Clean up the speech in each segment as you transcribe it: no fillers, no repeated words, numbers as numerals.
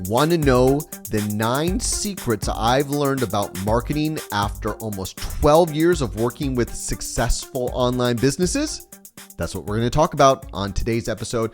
Want to know the 9 secrets I've learned about marketing after almost 12 years of working with successful online businesses? That's what we're going to talk about on today's episode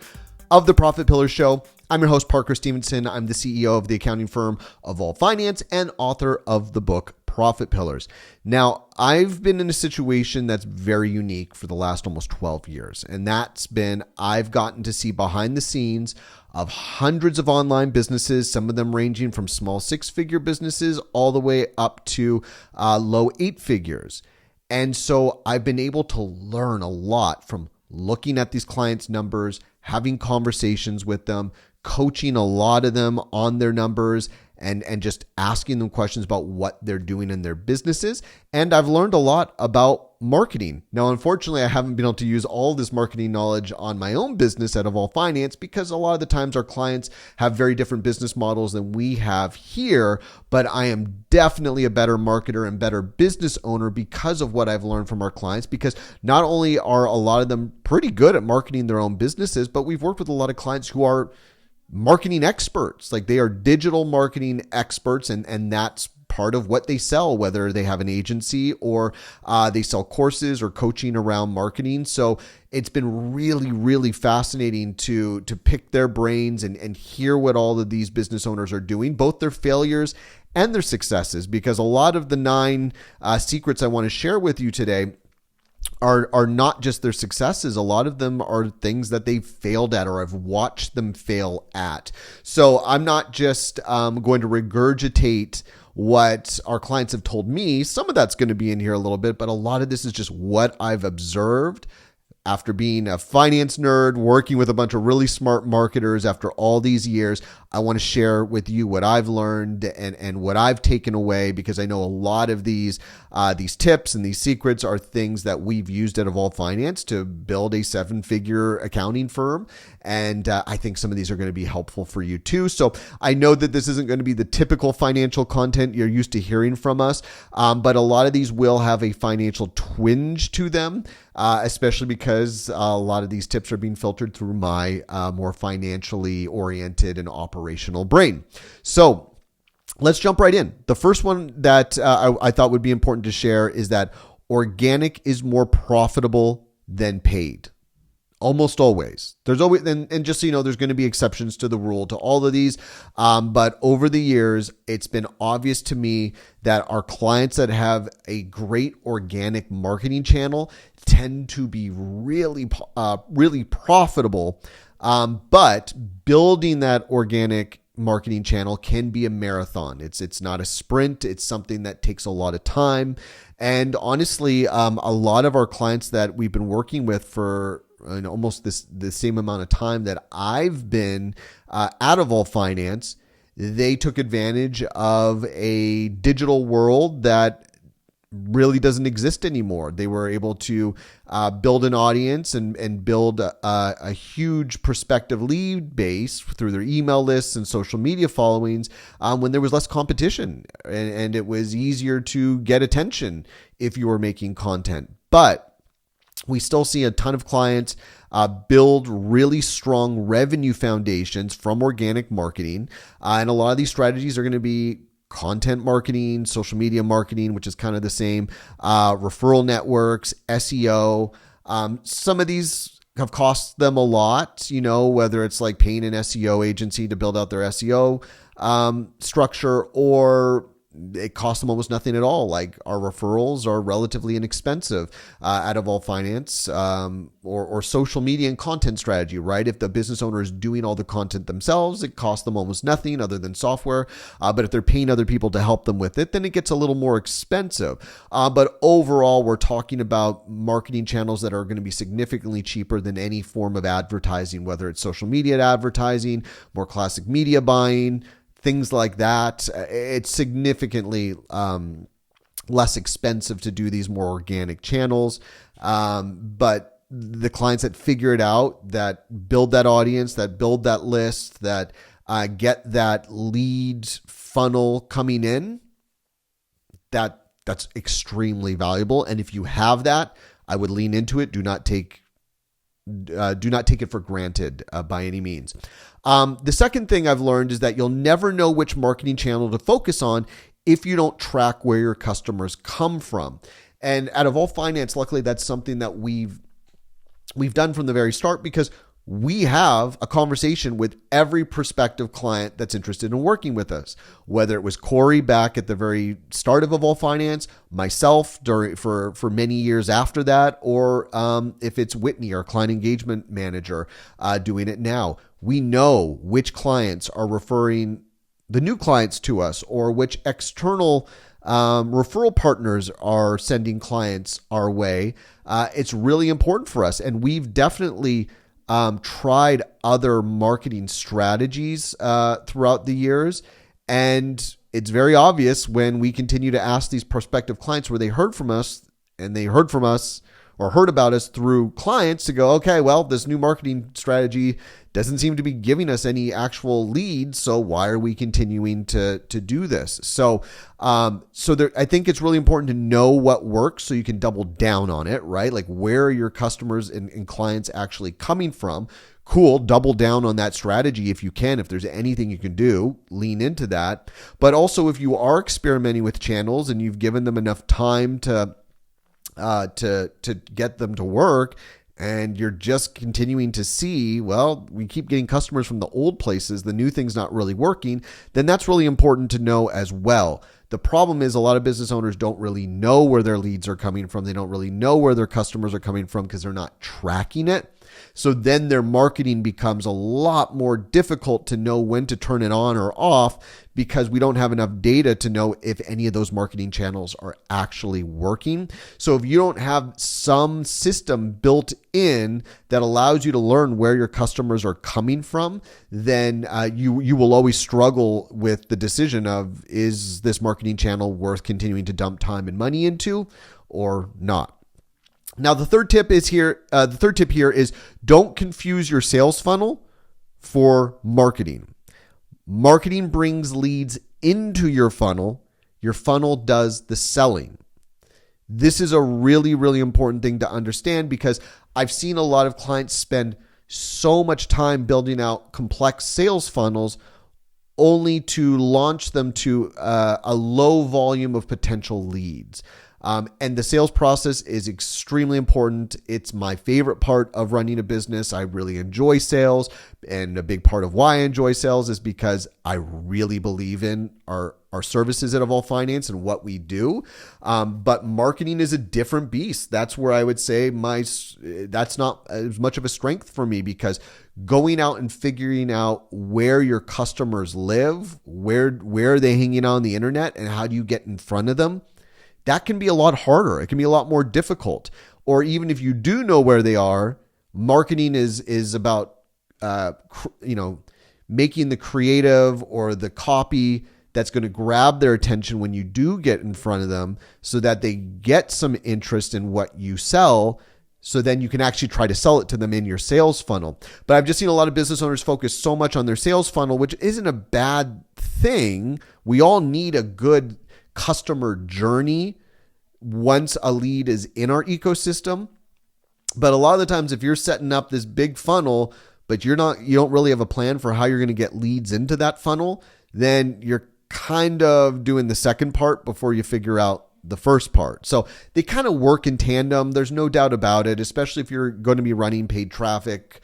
of the Profit Pillars Show. I'm your host, Parker Stevenson. I'm the CEO of the accounting firm of All Finance and author of the book Profit Pillars. Now, I've been in a situation that's very unique for the last almost 12 years, and that's been I've gotten to see behind the scenes of hundreds of online businesses, some of them ranging from small 6-figure businesses all the way up to low 8 figures. And so I've been able to learn a lot from looking at these clients' numbers, having conversations with them, coaching a lot of them on their numbers, and just asking them questions about what they're doing in their businesses. And I've learned a lot about marketing. Now, unfortunately, I haven't been able to use all this marketing knowledge on my own business out of All Finance because a lot of the times our clients have very different business models than we have here. But I am definitely a better marketer and better business owner because of what I've learned from our clients, because not only are a lot of them pretty good at marketing their own businesses, but we've worked with a lot of clients who are marketing experts. Like, they are digital marketing experts, and that's part of what they sell, whether they have an agency or they sell courses or coaching around marketing. So it's been really, really fascinating to pick their brains and hear what all of these business owners are doing, both their failures and their successes, because a lot of the 9 secrets I want to share with you today are not just their successes. A lot of them are things that they've failed at or I've watched them fail at. So I'm not just going to regurgitate what our clients have told me. Some of that's going to be in here a little bit, but a lot of this is just what I've observed after being a finance nerd, working with a bunch of really smart marketers after all these years. I want to share with you what I've learned and what I've taken away, because I know a lot of these tips and these secrets are things that we've used out of All Finance to build a 7-figure accounting firm. And I think some of these are going to be helpful for you too. So I know that this isn't going to be the typical financial content you're used to hearing from us, but a lot of these will have a financial twinge to them, especially because a lot of these tips are being filtered through my more financially oriented and operational brain. So let's jump right in. The first one that I thought would be important to share is that organic is more profitable than paid. Almost always. There's always, and just so you know, there's going to be exceptions to the rule to all of these. But over the years, it's been obvious to me that our clients that have a great organic marketing channel tend to be really profitable. But building that organic marketing channel can be a marathon. It's not a sprint. It's something that takes a lot of time. And honestly, a lot of our clients that we've been working with for almost the same amount of time that I've been out of All Finance, they took advantage of a digital world that really doesn't exist anymore. They were able to build an audience and build a huge prospective lead base through their email lists and social media followings when there was less competition, and it was easier to get attention if you were making content. But we still see a ton of clients build really strong revenue foundations from organic marketing. And a lot of these strategies are going to be content marketing, social media marketing, which is kind of the same, referral networks, SEO. Some of these have cost them a lot, whether it's like paying an SEO agency to build out their SEO structure, or it costs them almost nothing at all. Like, our referrals are relatively inexpensive out of All Finance, or social media and content strategy, right? If the business owner is doing all the content themselves, it costs them almost nothing other than software. But if they're paying other people to help them with it, then it gets a little more expensive. But overall, we're talking about marketing channels that are going to be significantly cheaper than any form of advertising, whether it's social media advertising, more classic media buying, things like that. It's significantly less expensive to do these more organic channels. But the clients that figure it out, that build that audience, that build that list, that get that lead funnel coming in, that's extremely valuable. And if you have that, I would lean into it. Do not take do not take it for granted by any means. The second thing I've learned is that you'll never know which marketing channel to focus on if you don't track where your customers come from. And at Evolve Finance, luckily, that's something that we've done from the very start, because we have a conversation with every prospective client that's interested in working with us, whether it was Corey back at the very start of Evolve Finance, myself for many years after that, or if it's Whitney, our client engagement manager, doing it now. We know which clients are referring the new clients to us, or which external referral partners are sending clients our way. It's really important for us, and we've definitely tried other marketing strategies throughout the years. And it's very obvious when we continue to ask these prospective clients where they heard from us, and they heard from us or heard about us through clients, to go, okay, well, this new marketing strategy doesn't seem to be giving us any actual leads. So why are we continuing to do this? So I think it's really important to know what works so you can double down on it, right? Like, where are your customers and clients actually coming from? Cool. Double down on that strategy if you can. If there's anything you can do, lean into that. But also, if you are experimenting with channels and you've given them enough time to get them to work, and you're just continuing to see, well, we keep getting customers from the old places, the new thing's not really working, then that's really important to know as well. The problem is, a lot of business owners don't really know where their leads are coming from. They don't really know where their customers are coming from because they're not tracking it. So then their marketing becomes a lot more difficult to know when to turn it on or off, because we don't have enough data to know if any of those marketing channels are actually working. So if you don't have some system built in that allows you to learn where your customers are coming from, then you will always struggle with the decision of, is this marketing channel worth continuing to dump time and money into or not? Now, the third tip here is don't confuse your sales funnel for marketing. Marketing brings leads into your funnel. Your funnel does the selling. This is a really, really important thing to understand, because I've seen a lot of clients spend so much time building out complex sales funnels only to launch them to a low volume of potential leads. And the sales process is extremely important. It's my favorite part of running a business. I really enjoy sales. And a big part of why I enjoy sales is because I really believe in our services at Evolve Finance and what we do. But marketing is a different beast. That's where I would say that's not as much of a strength for me, because going out and figuring out where your customers live, where are they hanging out on the internet, and how do you get in front of them, that can be a lot harder. It can be a lot more difficult. Or even if you do know where they are, marketing is about making the creative or the copy that's going to grab their attention when you do get in front of them, so that they get some interest in what you sell, so then you can actually try to sell it to them in your sales funnel. But I've just seen a lot of business owners focus so much on their sales funnel, which isn't a bad thing. We all need a good customer journey once a lead is in our ecosystem. But a lot of the times, if you're setting up this big funnel, but you don't really have a plan for how you're going to get leads into that funnel, then you're kind of doing the second part before you figure out the first part. So they kind of work in tandem. There's no doubt about it, especially if you're going to be running paid traffic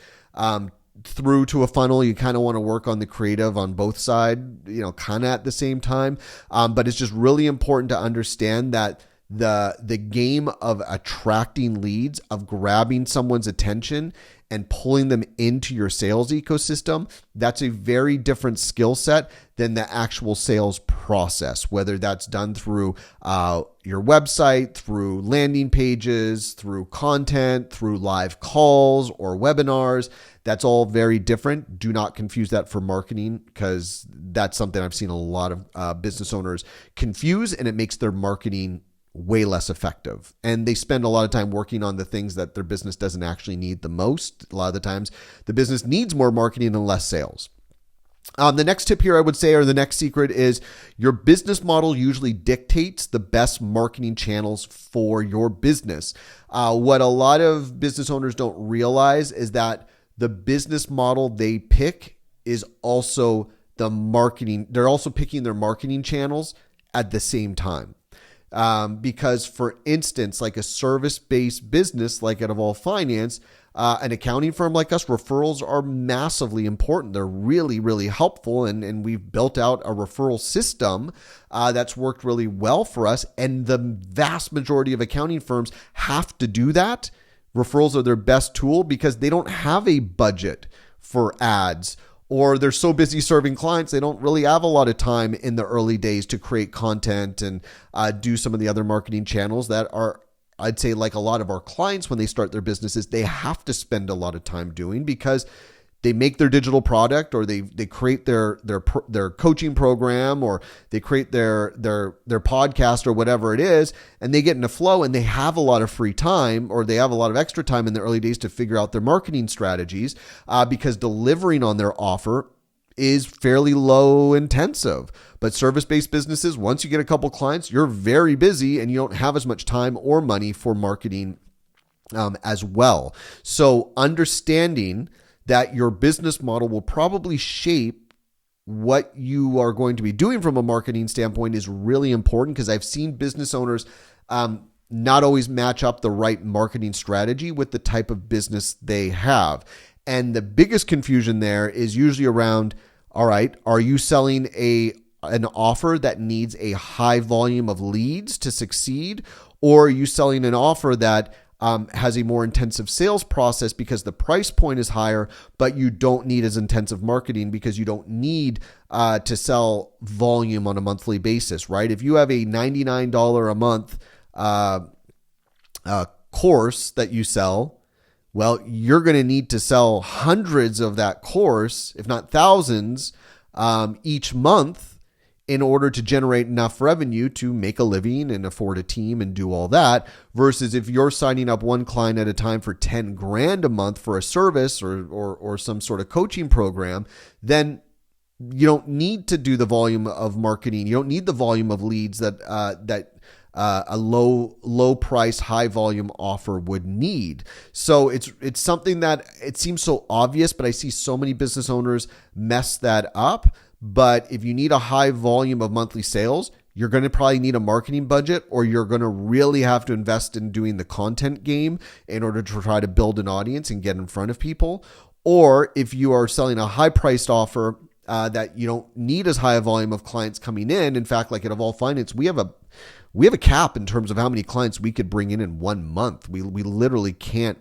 through to a funnel. You kind of want to work on the creative on both sides, kind of at the same time. But it's just really important to understand that the game of attracting leads, of grabbing someone's attention and pulling them into your sales ecosystem, that's a very different skill set than the actual sales process, whether that's done through your website, through landing pages, through content, through live calls or webinars. That's all very different. Do not confuse that for marketing, because that's something I've seen a lot of business owners confuse, and it makes their marketing way less effective. And they spend a lot of time working on the things that their business doesn't actually need the most. A lot of the times the business needs more marketing and less sales. The next tip here, I would say, or the next secret is your business model usually dictates the best marketing channels for your business. What a lot of business owners don't realize is that the business model they pick is also the marketing. They're also picking their marketing channels at the same time. Because for instance, like a service-based business like Evolve Finance, an accounting firm like us, referrals are massively important. They're really, really helpful. And we've built out a referral system that's worked really well for us. And the vast majority of accounting firms have to do that. Referrals are their best tool because they don't have a budget for ads, or they're so busy serving clients, they don't really have a lot of time in the early days to create content and do some of the other marketing channels that are, I'd say, like a lot of our clients when they start their businesses, they have to spend a lot of time doing because they make their digital product, or they create their coaching program, or they create their podcast or whatever it is, and they get in a flow and they have a lot of free time, or they have a lot of extra time in the early days to figure out their marketing strategies because delivering on their offer is fairly low intensive. But service-based businesses, once you get a couple clients, you're very busy and you don't have as much time or money for marketing as well. So understanding that your business model will probably shape what you are going to be doing from a marketing standpoint is really important, because I've seen business owners not always match up the right marketing strategy with the type of business they have. And the biggest confusion there is usually around, all right, are you selling an offer that needs a high volume of leads to succeed? Or are you selling an offer that has a more intensive sales process because the price point is higher, but you don't need as intensive marketing because you don't need to sell volume on a monthly basis, right? If you have a $99 a month course that you sell, well, you're going to need to sell hundreds of that course, if not thousands, each month in order to generate enough revenue to make a living and afford a team and do all that. Versus if you're signing up one client at a time for 10 grand a month for a service or some sort of coaching program, then you don't need to do the volume of marketing. You don't need the volume of leads that a low price, high volume offer would need. So it's something that it seems so obvious, but I see so many business owners mess that up. But if you need a high volume of monthly sales, you're going to probably need a marketing budget, or you're going to really have to invest in doing the content game in order to try to build an audience and get in front of people. Or if you are selling a high priced offer that you don't need as high a volume of clients coming in fact, like at Evolve Finance, we have a cap in terms of how many clients we could bring in 1 month. We literally can't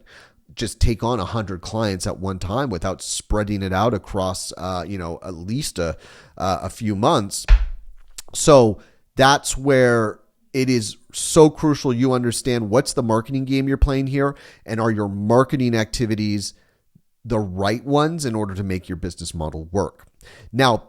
just take on 100 clients at one time without spreading it out across, at least a few months. So that's where it is so crucial you understand what's the marketing game you're playing here, and are your marketing activities the right ones in order to make your business model work. Now,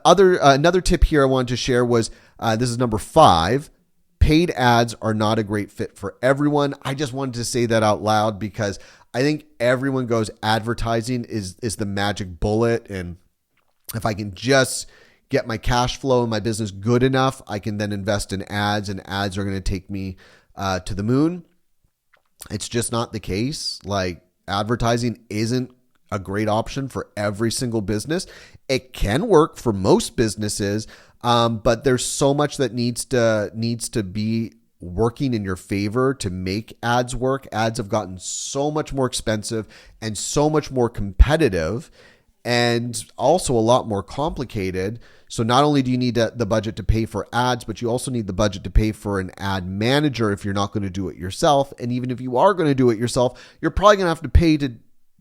another tip here I wanted to share was, this is number 5. Paid ads are not a great fit for everyone. I just wanted to say that out loud because I think everyone goes advertising is the magic bullet. And if I can just get my cash flow in my business good enough, I can then invest in ads, and ads are going to take me to the moon. It's just not the case. Like, advertising isn't a great option for every single business. It can work for most businesses, but there's so much that needs to be working in your favor to make ads work. Ads have gotten so much more expensive and so much more competitive, and also a lot more complicated. So not only do you need the budget to pay for ads, but you also need the budget to pay for an ad manager if you're not going to do it yourself. And even if you are going to do it yourself, you're probably going to have to pay to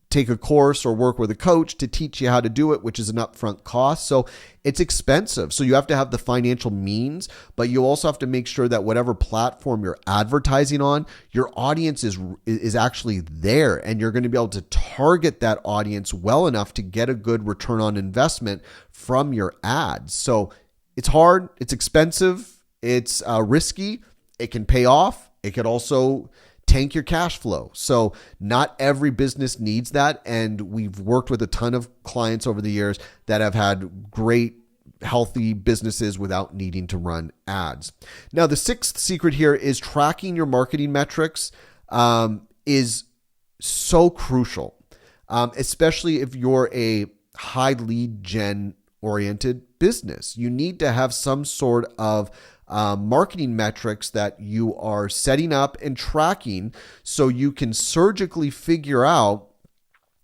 take a course or work with a coach to teach you how to do it, which is an upfront cost. So it's expensive. So you have to have the financial means, but you also have to make sure that whatever platform you're advertising on, your audience is actually there, and you're going to be able to target that audience well enough to get a good return on investment from your ads. So it's hard, it's expensive, it's risky, it can pay off. It could also tank your cash flow. So not every business needs that. And we've worked with a ton of clients over the years that have had great, healthy businesses without needing to run ads. Now, the sixth secret here is tracking your marketing metrics is so crucial, especially if you're a high lead gen oriented business. You need to have some sort of marketing metrics that you are setting up and tracking so you can surgically figure out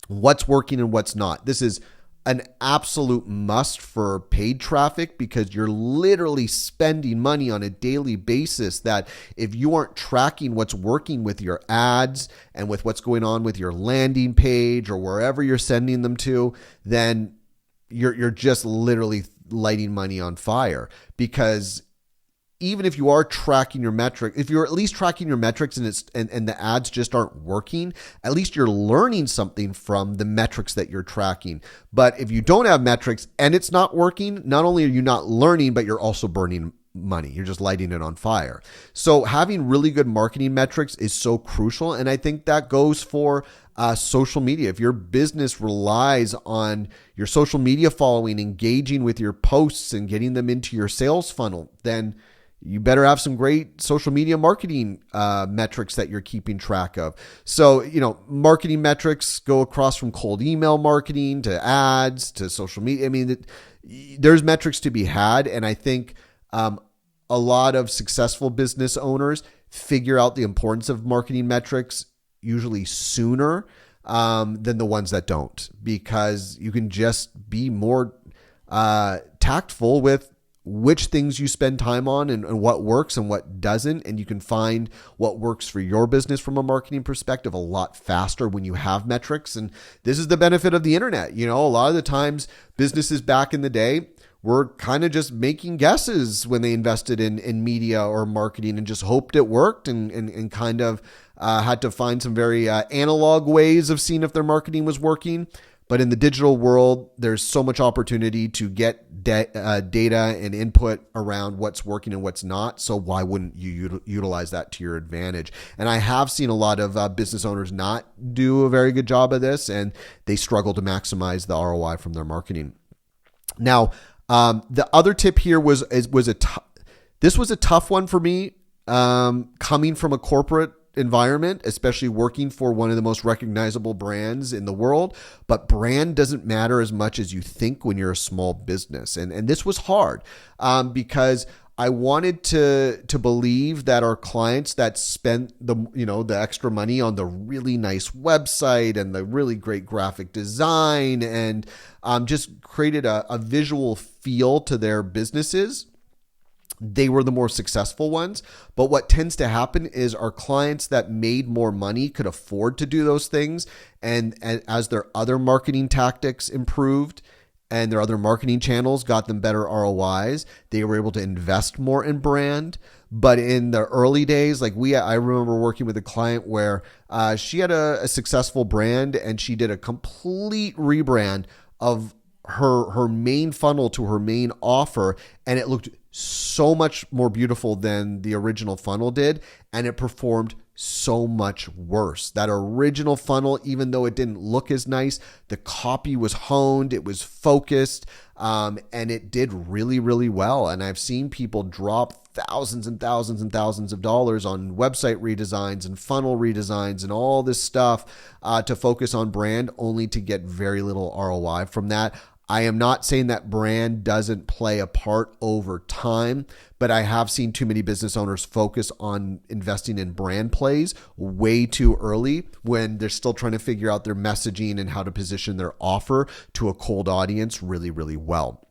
what's working and what's not. This is an absolute must for paid traffic because you're literally spending money on a daily basis that if you aren't tracking what's working with your ads and with what's going on with your landing page or wherever you're sending them to, then you're just literally lighting money on fire. Because even if you are tracking your metrics, if you're at least tracking your metrics and the ads just aren't working, at least you're learning something from the metrics that you're tracking. But if you don't have metrics and it's not working, not only are you not learning, but you're also burning money. You're just lighting it on fire. So having really good marketing metrics is so crucial. And I think that goes for social media. If your business relies on your social media following, engaging with your posts and getting them into your sales funnel, then you better have some great social media marketing metrics that you're keeping track of. So, marketing metrics go across from cold email marketing to ads to social media. I mean, there's metrics to be had. And I think a lot of successful business owners figure out the importance of marketing metrics usually sooner than the ones that don't, because you can just be more tactful with which things you spend time on and what works and what doesn't. And you can find what works for your business from a marketing perspective a lot faster when you have metrics. And this is the benefit of the internet. A lot of the times businesses back in the day were kind of just making guesses when they invested in media or marketing and just hoped it worked and kind of had to find some very analog ways of seeing if their marketing was working. But in the digital world, there's so much opportunity to get data and input around what's working and what's not. So why wouldn't you utilize that to your advantage? And I have seen a lot of business owners not do a very good job of this, and they struggle to maximize the ROI from their marketing. Now, the other tip here was a tough one for me, coming from a corporate environment, especially working for one of the most recognizable brands in the world. But brand doesn't matter as much as you think when you're a small business. And this was hard because I wanted to believe that our clients that spent the extra money on the really nice website and the really great graphic design and just created a visual feel to their businesses, they were the more successful ones. But what tends to happen is our clients that made more money could afford to do those things. And as their other marketing tactics improved and their other marketing channels got them better ROIs, they were able to invest more in brand. But in the early days, I remember working with a client where she had a successful brand and she did a complete rebrand of her main funnel to her main offer, and it looked so much more beautiful than the original funnel did, and it performed so much worse. That original funnel, even though it didn't look as nice, the copy was honed, it was focused, and it did really, really well. And I've seen people drop thousands and thousands and thousands of dollars on website redesigns and funnel redesigns and all this stuff to focus on brand, only to get very little ROI from that. I am not saying that brand doesn't play a part over time, but I have seen too many business owners focus on investing in brand plays way too early when they're still trying to figure out their messaging and how to position their offer to a cold audience really, really well.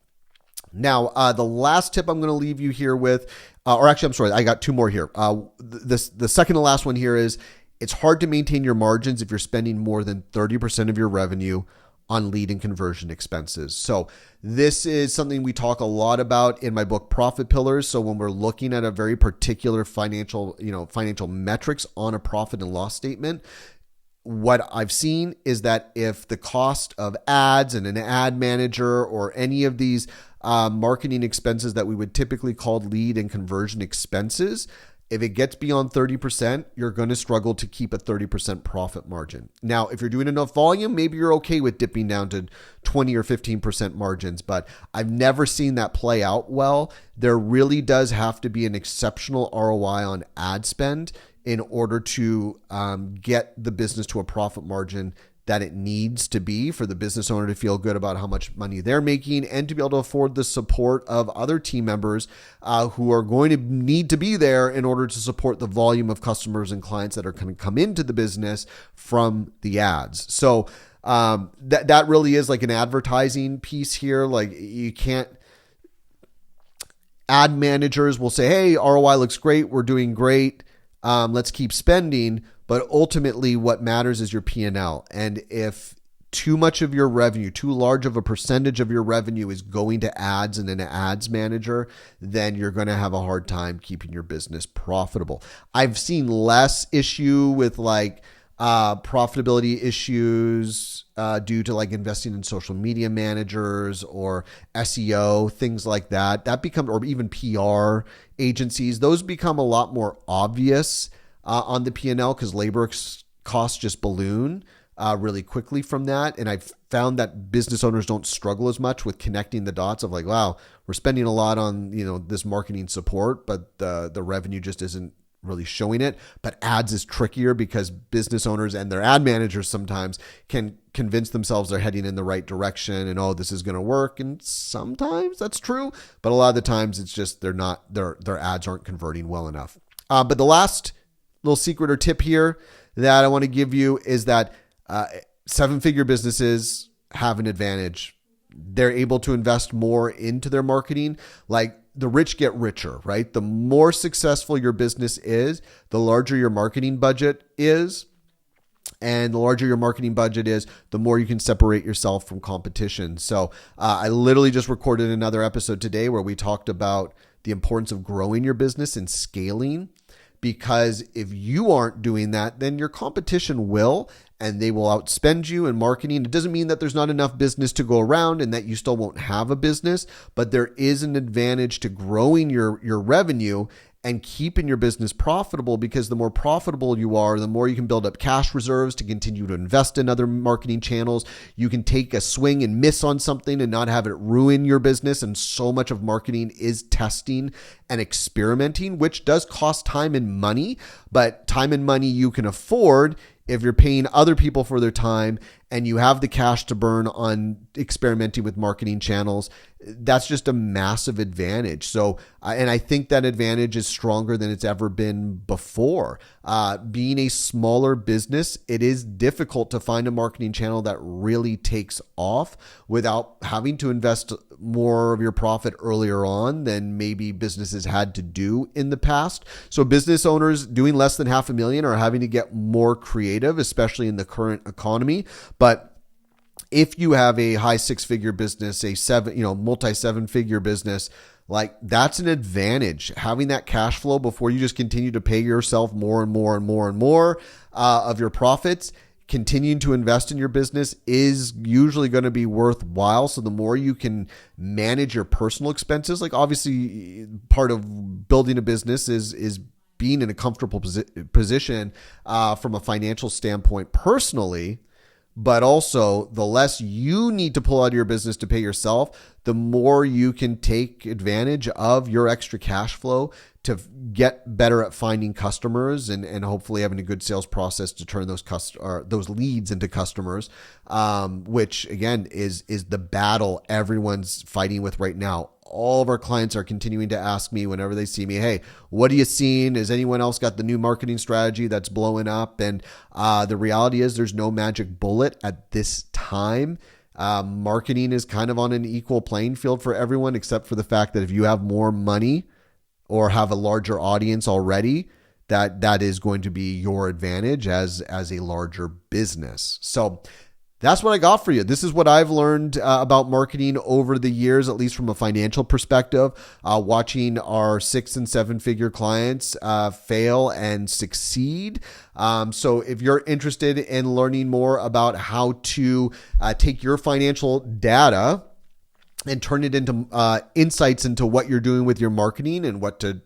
Now, the last tip I'm going to leave you here with, I got two more here. The second to last one here is it's hard to maintain your margins if you're spending more than 30% of your revenue on lead and conversion expenses. So this is something we talk a lot about in my book, Profit Pillars. So when we're looking at a very particular financial metrics on a profit and loss statement, what I've seen is that if the cost of ads and an ad manager or any of these marketing expenses that we would typically call lead and conversion expenses, If it gets beyond 30%, you're going to struggle to keep a 30% profit margin. Now, if you're doing enough volume, maybe you're okay with dipping down to 20 or 15% margins, but I've never seen that play out well. There really does have to be an exceptional ROI on ad spend in order to get the business to a profit margin that it needs to be for the business owner to feel good about how much money they're making and to be able to afford the support of other team members who are going to need to be there in order to support the volume of customers and clients that are going to come into the business from the ads. So that really is like an advertising piece here. Like you can't, ad managers will say, hey, ROI looks great. We're doing great. Let's keep spending. But ultimately what matters is your P&L. And if too much of your revenue, too large of a percentage of your revenue is going to ads and an ads manager, then you're going to have a hard time keeping your business profitable. I've seen less issue with like profitability issues due to like investing in social media managers or SEO, things like that. That become, or even PR agencies, those become a lot more obvious on the P&L because labor costs just balloon really quickly from that. And I've found that business owners don't struggle as much with connecting the dots of like, wow, we're spending a lot on, this marketing support, but the revenue just isn't really showing it. But ads is trickier because business owners and their ad managers sometimes can convince themselves they're heading in the right direction and, oh, this is going to work. And sometimes that's true, but a lot of the times it's just their ads aren't converting well enough. But the last little secret or tip here that I want to give you is that 7-figure businesses have an advantage. They're able to invest more into their marketing. Like the rich get richer, right? The more successful your business is, the larger your marketing budget is. And the larger your marketing budget is, the more you can separate yourself from competition. So I literally just recorded another episode today where we talked about the importance of growing your business and scaling. Because if you aren't doing that, then your competition will, and they will outspend you in marketing. It doesn't mean that there's not enough business to go around and that you still won't have a business, but there is an advantage to growing your revenue and keeping your business profitable, because the more profitable you are, the more you can build up cash reserves to continue to invest in other marketing channels. You can take a swing and miss on something and not have it ruin your business. And so much of marketing is testing and experimenting, which does cost time and money, but time and money you can afford if you're paying other people for their time and you have the cash to burn on experimenting with marketing channels. That's just a massive advantage. So, and I think that advantage is stronger than it's ever been before. Being a smaller business, it is difficult to find a marketing channel that really takes off without having to invest more of your profit earlier on than maybe businesses had to do in the past. So business owners doing less than $500,000 are having to get more creative, especially in the current economy. But if you have a high 6-figure business, a multi 7-figure business, like that's an advantage. Having that cash flow before you just continue to pay yourself more and more and more and more of your profits, continuing to invest in your business is usually going to be worthwhile. So the more you can manage your personal expenses, like obviously part of building a business is being in a comfortable position from a financial standpoint personally, but also the less you need to pull out of your business to pay yourself, the more you can take advantage of your extra cash flow to get better at finding customers and hopefully having a good sales process to turn those leads into customers, which again is the battle everyone's fighting with right now. All of our clients are continuing to ask me whenever they see me, hey, what are you seeing? Has anyone else got the new marketing strategy that's blowing up? And the reality is there's no magic bullet at this time. Marketing is kind of on an equal playing field for everyone, except for the fact that if you have more money or have a larger audience already, that is going to be your advantage as a larger business. So that's what I got for you. This is what I've learned about marketing over the years, at least from a financial perspective, watching our 6- and 7-figure clients fail and succeed. So if you're interested in learning more about how to take your financial data and turn it into insights into what you're doing with your marketing and what to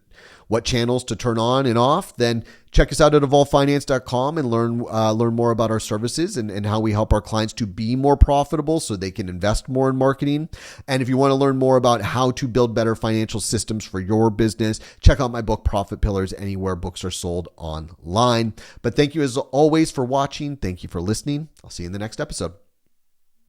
what channels to turn on and off, then check us out at evolvefinance.com and learn more about our services and how we help our clients to be more profitable so they can invest more in marketing. And if you want to learn more about how to build better financial systems for your business, check out my book, Profit Pillars, anywhere books are sold online. But thank you as always for watching. Thank you for listening. I'll see you in the next episode.